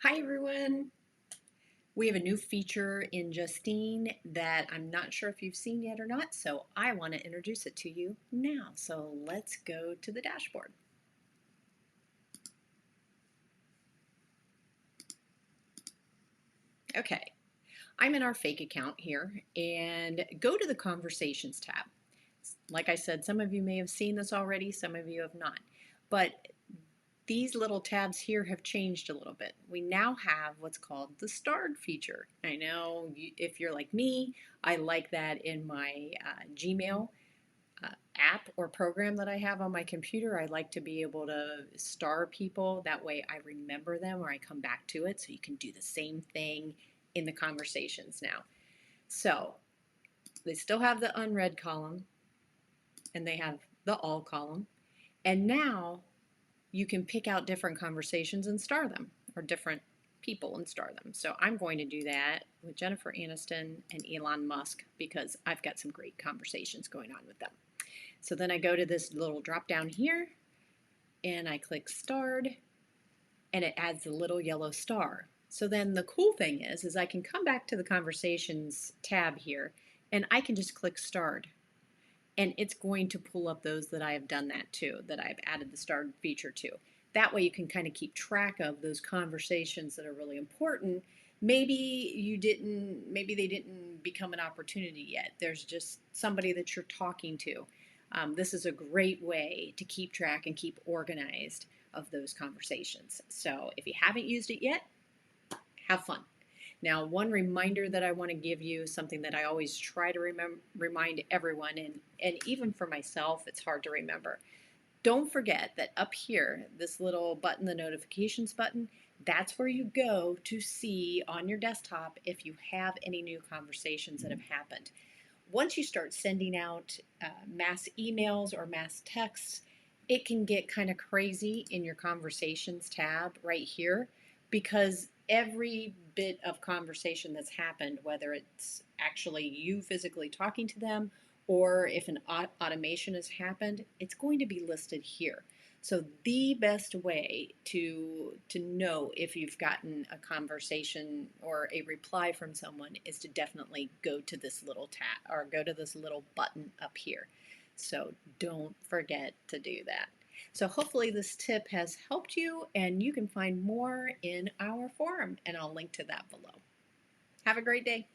Hi everyone! We have a new feature in Justine that I'm not sure if you've seen yet or not, so I want to introduce it to you now. So let's go to the dashboard. Okay, I'm in our fake account here and go to the Conversations tab. Like I said, some of you may have seen this already, some of you have not. But these little tabs here have changed a little bit. We now have what's called the starred feature. I know if you're like me, I like that in my Gmail app or program that I have on my computer. I like to be able to star people. That way I remember them or I come back to it. So you can do the same thing in the conversations now. So they still have the unread column and they have the all column. And now you can pick out different conversations and star them, or different people and star them. So I'm going to do that with Jennifer Aniston and Elon Musk because I've got some great conversations going on with them. So then I go to this little drop down here and I click starred and it adds the little yellow star. So then the cool thing is I can come back to the conversations tab here and I can just click starred. And it's going to pull up those that I have done that to, that I've added the starred feature to. That way you can kind of keep track of those conversations that are really important. Maybe they didn't become an opportunity yet. There's just somebody that you're talking to. This is a great way to keep track and keep organized of those conversations. So if you haven't used it yet, have fun. Now, one reminder that I want to give you, something that I always try to remind everyone, and even for myself, it's hard to remember. Don't forget that up here, this little button, the notifications button, that's where you go to see on your desktop if you have any new conversations that have happened. Once you start sending out mass emails or mass texts, it can get kind of crazy in your conversations tab right here because every bit of conversation that's happened, whether it's actually you physically talking to them or if an automation has happened, it's going to be listed here. So the best way to know if you've gotten a conversation or a reply from someone is to definitely go to this little tab or go to this little button up here. So don't forget to do that. So hopefully this tip has helped you and you can find more in our forum and I'll link to that below. Have a great day.